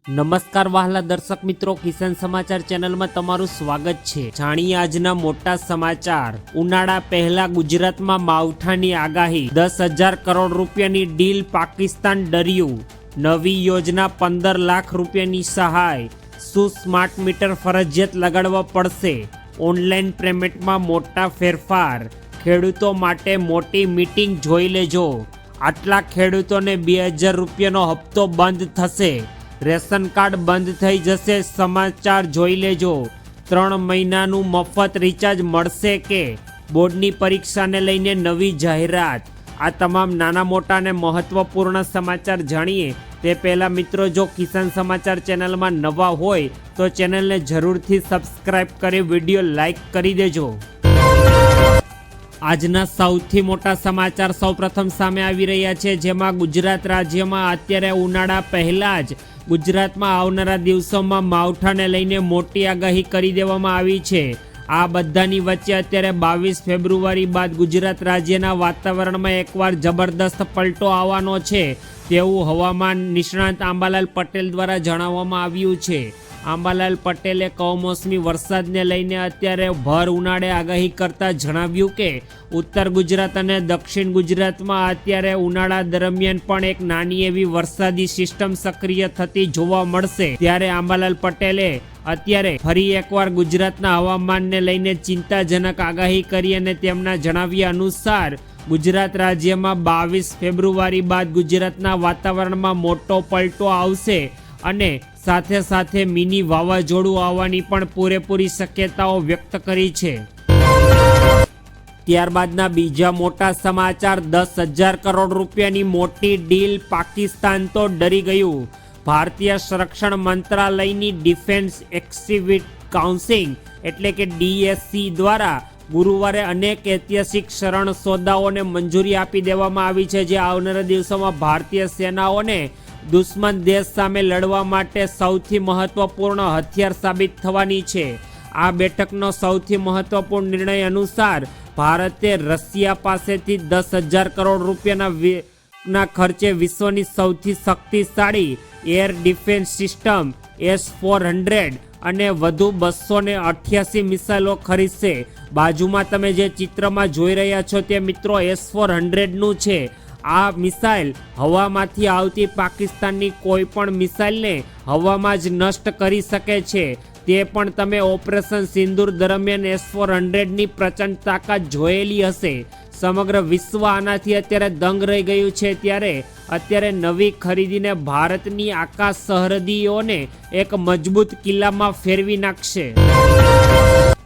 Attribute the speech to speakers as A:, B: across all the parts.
A: નમસ્કાર વહાલા દર્શક મિત્રો, કિસાન સમાચાર ચેનલમાં તમારું સ્વાગત છે। જાણીએ આજના મોટા સમાચાર। ઉનાળા પહેલા ગુજરાતમાં માવઠાની આગાહી, 10,000 કરોડ રૂપિયાની ડીલ પાકિસ્તાન ડર્યું। નવી યોજના 15 લાખ રૂપિયાની સહાય। શું સ્માર્ટ મીટર ફરજિયાત લગાડવા પડશે? ઓનલાઈન પેમેન્ટમાં મોટા ફેરફાર। ખેડૂતો માટે મોટી મીટિંગ જોઈ લેજો। આટલા ખેડૂતોને 2,000 રૂપિયાનો હપ્તો બંધ થશે। રેશન કાર્ડ બંધ થઈ જશે, સમાચાર જોઈ લેજો। 3 મહિનાનું મફત રિચાર્જ મળશે કે? બોર્ડની પરીક્ષાને લઈને નવી જાહેરાત। આ તમામ નાના મોટા અને મહત્વપૂર્ણ સમાચાર જાણીએ તે પહેલાં મિત્રો, જો કિસાન સમાચાર ચેનલમાં નવા હોય તો ચેનલને જરૂરથી સબસ્ક્રાઇબ કરી વિડીયો લાઈક કરી દેજો। આજના સૌથી મોટા સમાચાર સૌપ્રથમ સામે આવી રહ્યા છે, જેમાં ગુજરાત રાજ્યમાં અત્યારે ઉનાળા પહેલા જ ગુજરાતમાં આવનારા દિવસોમાં માવઠાને લઈને મોટી આગાહી કરી દેવામાં આવી છે। આ બધાની વચ્ચે અત્યારે 22 ફેબ્રુઆરી બાદ ગુજરાત રાજ્યના વાતાવરણમાં એકવાર જબરદસ્ત પલટો આવવાનો છે તેવું હવામાન નિષ્ણાત આંબાલાલ પટેલ દ્વારા જણાવવામાં આવ્યું છે। આંબાલાલ પટેલે કમોસમી વરસાદને લઈને અત્યારે ભર ઉનાળે આગાહી કરતા જણાવ્યું કે ઉત્તર ગુજરાત અને દક્ષિણ ગુજરાતમાં અત્યારે ઉનાળા દરમિયાન પણ એક નાની એવી વરસાદી સિસ્ટમ સક્રિય થતી જોવા મળશે। ત્યારે આંબાલાલ પટેલે અત્યારે ફરી એકવાર ગુજરાતના હવામાનને લઈને ચિંતાજનક આગાહી કરી અને તેમના જણાવ્યા અનુસાર ગુજરાત રાજ્યમાં 22 ફેબ્રુઆરી બાદ ગુજરાતના વાતાવરણમાં મોટો પલટો આવશે અને સાથે સાથે મિની વાવાઝોડું આવવાની પણ પૂરેપૂરી શક્યતાઓ વ્યક્ત કરી છે। ત્યારબાદના બીજા મોટા સમાચાર, 10,000 કરોડ રૂપિયાની મોટી ડીલ, પાકિસ્તાન તો ડરી ગયું। ભારતીય સંરક્ષણ મંત્રાલયની ડિફેન્સ એક્ઝિક્યુટિવ કાઉન્સિલ એટલે કે DSC દ્વારા ગુરુવારે અનેક ઐતિહાસિક શરણ સોદાઓને મંજૂરી આપી દેવામાં આવી છે, જે આવનારા દિવસોમાં ભારતીય સેનાઓને દુશ્મન દેશ સામે લડવા માટે સૌથી મહત્વપૂર્ણ હથિયાર સાબિત થવાની છે। આ બેઠકનો સૌથી મહત્વપૂર્ણ નિર્ણય અનુસાર ભારતે રશિયા પાસેથી 10,000 કરોડ રૂપિયાના ખર્ચે વિશ્વની સૌથી શક્તિશાળી એર ડિફેન્સ સિસ્ટમ S-400 અને વધુ 288 મિસાઇલો ખરીદશે। બાજુમાં તમે જે ચિત્રમાં જોઈ રહ્યા છો તે મિત્રો S-400નું છે। આ મિસાઇલ હવામાંથી આવતી પાકિસ્તાનની કોઈ પણ મિસાઇલને હવામાં જ નષ્ટ કરી શકે છે। તે પણ તમે ઓપરેશન સિંદૂર દરમિયાન S-400ની પ્રચંડ તાકાત જોયેલી હશે। સમગ્ર વિશ્વ આનાથી અત્યારે દંગ રહી ગયું છે। ત્યારે અત્યારે નવી ખરીદીને ભારતની આકાશ સરહદીઓને એક મજબૂત કિલ્લામાં ફેરવી નાખશે।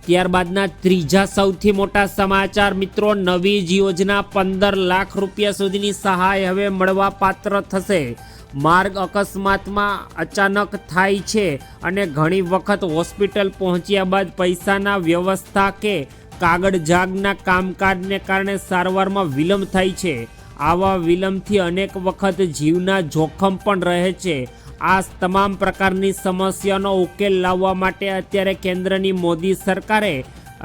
A: ત્યારબાદના ત્રીજા સૌથી મોટા સમાચાર મિત્રો, નવી જ યોજના 15 લાખ રૂપિયા સુધીની સહાય હવે મળવા પાત્ર થશે। માર્ગ અકસ્માતમાં અચાનક થાય છે અને ઘણી વખત હોસ્પિટલ પહોંચ્યા બાદ પૈસાના વ્યવસ્થા કે કાગળજાગના કામકાજને કારણે સારવારમાં વિલંબ થાય છે। આવા વિલંબથી અનેક વખત જીવના જોખમ પણ રહે છે। આ તમામ પ્રકારની સમસ્યાનો ઉકેલ લાવવા માટે અત્યારે કેન્દ્રની મોદી સરકારે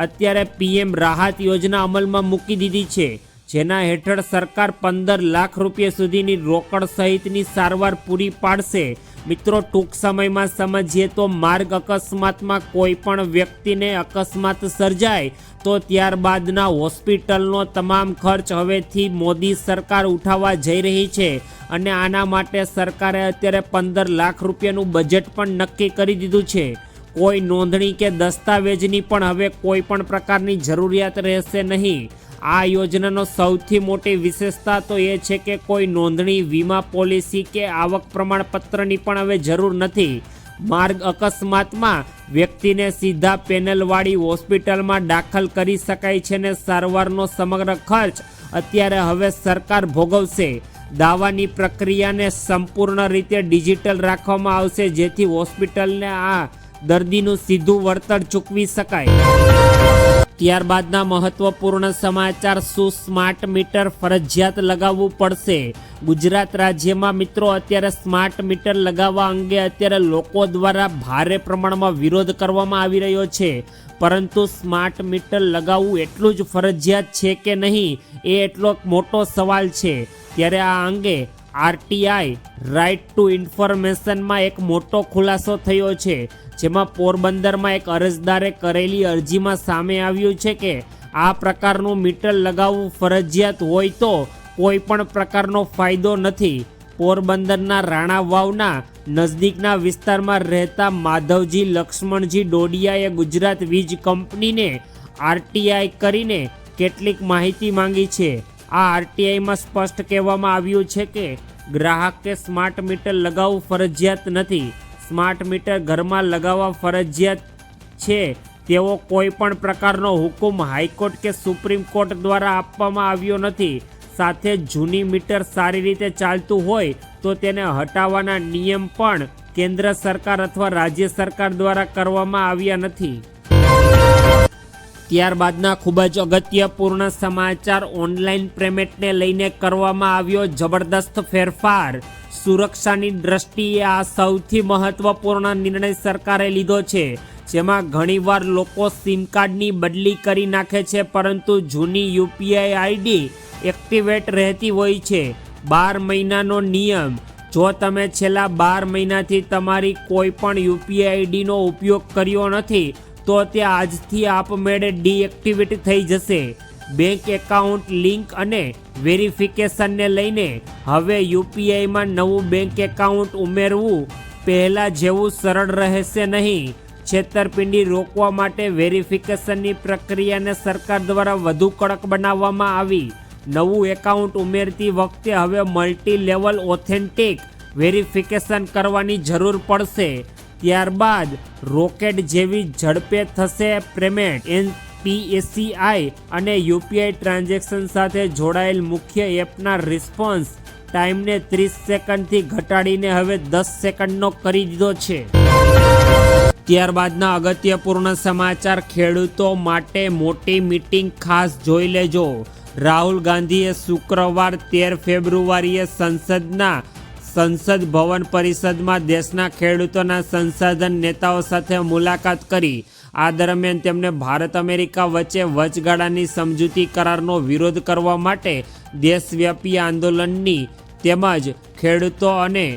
A: અત્યારે PM રાહત યોજના અમલમાં મૂકી દીધી છે, જેના હેઠળ સરકાર 15 લાખ રૂપિયા સુધીની રોકડ સહિતની સારવાર પૂરી પાડશે। મિત્રો, ટૂંક સમયમાં સમજીએ તો માર્ગ અકસ્માતમાં કોઈ પણ વ્યક્તિને અકસ્માત સર્જાય તો ત્યારબાદના હોસ્પિટલનો તમામ ખર્ચ હવેથી મોદી સરકાર ઉઠાવવા જઈ રહી છે અને આના માટે સરકારે અત્યારે 15 લાખ રૂપિયાનું બજેટ પણ નક્કી કરી દીધું છે। કોઈ નોંધણી કે દસ્તાવેજની પણ હવે કોઈ પણ પ્રકારની જરૂરિયાત રહેશે નહીં। આ યોજનાનો સૌથી મોટી વિશેષતા તો એ છે કે કોઈ નોંધણી, વીમા પોલિસી કે આવક પ્રમાણપત્રની પણ હવે જરૂર નથી। માર્ગ અકસ્માતમાં વ્યક્તિને સીધા પેનલવાળી હોસ્પિટલમાં દાખલ કરી શકાય છે અને સારવારનો સમગ્ર ખર્ચ અત્યારે હવે સરકાર ભોગવશે। દાવાની પ્રક્રિયાને સંપૂર્ણ રીતે ડિજિટલ રાખવામાં આવશે, જેથી હોસ્પિટલને આ દર્દીનું સીધું વળતર ચૂકવી શકાય। ત્યારબાદના મહત્વપૂર્ણ સમાચાર, શું સ્માર્ટ મીટર ફરજિયાત લગાવવું પડશે? ગુજરાત રાજ્યમાં મિત્રો અત્યારે સ્માર્ટ મીટર લગાવવા અંગે અત્યારે લોકો દ્વારા ભારે પ્રમાણમાં વિરોધ કરવામાં આવી રહ્યો છે, પરંતુ સ્માર્ટ મીટર લગાવવું એટલું જ ફરજિયાત છે કે નહીં, એ એટલો મોટો સવાલ છે। ત્યારે આ અંગે આરટીઆઈ રાઇટ ટુ ઇન્ફોર્મેશનમાં એક મોટો ખુલાસો થયો છે, જેમાં પોરબંદરમાં એક અરજદારે કરેલી અરજીમાં સામે આવ્યું છે કે આ પ્રકારનું મીટર લગાવવું ફરજિયાત હોય તો કોઈ પણ પ્રકારનો ફાયદો નથી. પોરબંદરના રાણા વાવના નજદીકના વિસ્તારમાં રહેતા માધવજી લક્ષ્મણજી ડોડિયાએ ગુજરાત વીજ કંપનીને આરટીઆઈ કરીને કેટલીક માહિતી માંગી છે. આ આરટીઆઈમાં સ્પષ્ટ કહેવામાં આવ્યું છે કે ગ્રાહકે સ્માર્ટ મીટર લગાવવું ફરજિયાત નથી. સ્માર્ટ મીટર ઘરમાં લગાવવા ફરજિયાત છે તેવો કોઈ પણ પ્રકારનો હુકમ હાઈકોર્ટ કે સુપ્રીમ કોર્ટ દ્વારા આપવામાં આવ્યો નથી. સાથે જૂની મીટર સારી રીતે ચાલતું હોય તો તેને હટાવવાના નિયમ પણ કેન્દ્ર સરકાર અથવા રાજ્ય સરકાર દ્વારા કરવામાં આવ્યા નથી. ત્યારબાદના ખૂબ જ અગત્યપૂર્ણ સમાચાર, ઓનલાઈન પેમેન્ટને લઈને કરવામાં આવ્યો જબરદસ્ત ફેરફાર. સુરક્ષાની દ્રષ્ટિએ આ સૌથી મહત્વપૂર્ણ નિર્ણય સરકારે લીધો છે, જેમાં ઘણીવાર લોકો સિમ કાર્ડની બદલી કરી નાખે છે, પરંતુ જૂની યુપીઆઈ આઈડી એક્ટિવેટ રહેતી હોય છે. 12 મહિનાનો નિયમ. જો તમે છેલ્લા 12 મહિનાથી તમારી કોઈ પણ યુપીઆઈ આઈડીનો ઉપયોગ કર્યો નથી તો તે આજથી આપમેળે ડીએક્ટિવેટ થઈ જશે. બેંક એકાઉન્ટ લિંક અને વેરિફિકેશનને લઈને હવે યુપીઆઈમાં નવું બેંક એકાઉન્ટ ઉમેરવું પહેલાં જેવું સરળ રહેશે નહીં. છેતરપિંડી રોકવા માટે વેરિફિકેશનની પ્રક્રિયાને સરકાર દ્વારા વધુ કડક બનાવવામાં આવી. નવું એકાઉન્ટ ઉમેરતી વખતે હવે મલ્ટી લેવલ ઓથેન્ટિક વેરિફિકેશન કરવાની જરૂર પડશે. ત્યારબાદ રોકેટ જેવી ઝડપે થશે પેમેન્ટ. એનપીએસીઆઈ અને યુપીઆઈ ટ્રાન્ઝેક્શન સાથે જોડાયેલ મુખ્ય એપના રિસ્પોન્સ ટાઈમને 30 સેકન્ડથી ઘટાડીને હવે 10 સેકન્ડનો કરી દીધો છે. ત્યારબાદના અગત્યપૂર્ણ સમાચાર, ખેડૂતો માટે મોટી મીટિંગ, ખાસ જોઈ લેજો. રાહુલ ગાંધીએ શુક્રવાર 13 ફેબ્રુઆરીએ સંસદ ભવન પરિષદમાં દેશના ખેડૂતોના સંસાધન નેતાઓ સાથે મુલાકાત કરી. આ દરમિયાન તેમણે ભારત અમેરિકા વચ્ચે વચગાળાની સમજૂતી કરારનો વિરોધ કરવા માટે દેશવ્યાપી આંદોલનની તેમજ ખેડૂતો અને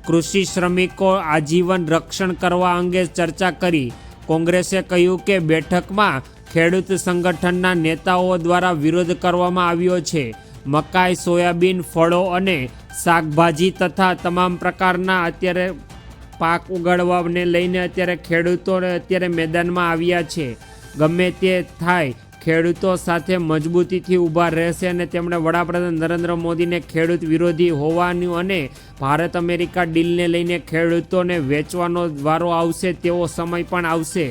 A: કૃષિ શ્રમિકો આજીવન રક્ષણ કરવા અંગે ચર્ચા કરી. કોંગ્રેસે કહ્યું કે બેઠકમાં ખેડૂત સંગઠનના નેતાઓ દ્વારા વિરોધ કરવામાં આવ્યો છે. મકાઈ, સોયાબીન, ફળો અને શાકભાજી તથા તમામ પ્રકારના અત્યારે પાક ઉગાડવાને લઈને અત્યારે ખેડૂતો અત્યારે મેદાનમાં આવ્યા છે. ગમે તે થાય, ખેડૂતો સાથે મજબૂતીથી ઊભા રહેશે અને તેમણે વડાપ્રધાન નરેન્દ્ર મોદીને ખેડૂત વિરોધી હોવાનું અને ભારત અમેરિકા ડીલને લઈને ખેડૂતોને વેચવાનો વારો આવશે તેવો સમય પણ આવશે.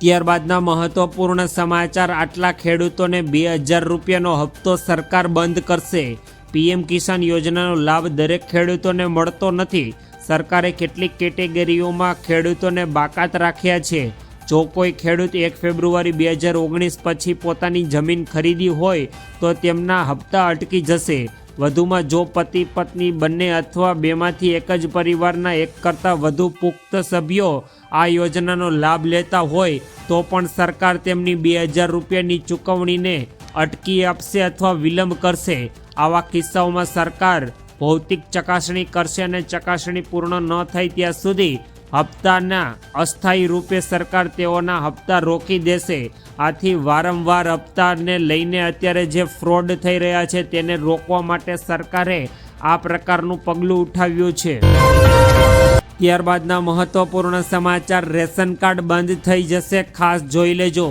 A: ત્યારબાદના મહત્વપૂર્ણ સમાચાર, આટલા ખેડૂતોને 2000 રૂપિયાનો હપ્તો સરકાર બંધ કરશે. પીએમ કિસાન યોજનાનો લાભ દરેક ખેડૂતોને મળતો નથી. સરકારે કેટલીક કેટેગરીઓમાં ખેડૂતોને બાકાત રાખ્યા છે. જો કોઈ ખેડૂત 1 ફેબ્રુઆરી 2019 પછી પોતાની જમીન ખરીદી હોય તો તેમના હપ્તા અટકી જશે. વધુમાં જો પતિ પત્ની બંને અથવા બેમાંથી એક જ પરિવારના એક કરતાં વધુ પુખ્ત સભ્યો આ યોજનાનો લાભ લેતા હોય તો પણ સરકાર તેમની 2000 રૂપિયાની ચૂકવણીને અટકી આપશે અથવા વિલંબ કરશે. આવા કિસ્સાઓમાં સરકાર ભૌતિક ચકાસણી કરશે અને ચકાસણી પૂર્ણ ન થાય ત્યાં સુધી હપ્તાના અસ્થાયી રૂપે સરકાર તેઓના હપ્તા રોકી દેશે. આથી વારંવાર હપ્તાને લઈને અત્યારે જે ફ્રોડ થઈ રહ્યા છે તેને રોકવા માટે સરકારે આ પ્રકારનું પગલું ઉઠાવ્યું છે. ત્યારબાદના મહત્વપૂર્ણ સમાચાર, રેશન કાર્ડ બંધ થઈ જશે, ખાસ જોઈ લેજો.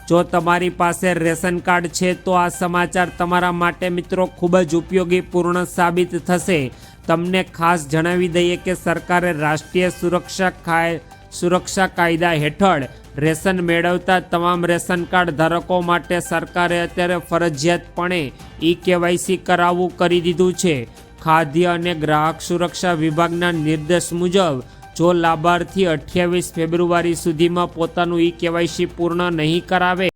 A: જો તમારી પાસે રેશન કાર્ડ છે તો આ સમાચાર તમારા માટે મિત્રો ખૂબ જ ઉપયોગી પૂર્ણ સાબિત થશે. તમને ખાસ જણાવી દઈએ કે સરકારે રાષ્ટ્રીય સુરક્ષા કાયદા હેઠળ રેશન મેળવતા તમામ રેશન કાર્ડ ધારકો માટે સરકારે અત્યારે ફરજિયાતપણે ઈ-કેવાયસી કરાવવું કરી દીધું છે. ખાદ્ય અને ગ્રાહક સુરક્ષા વિભાગના નિર્દેશ મુજબ જો લાભાર્થી 28 ફેબ્રુઆરી સુધીમાં પોતાનું ઈ-કેવાયસી પૂર્ણ નહીં કરાવે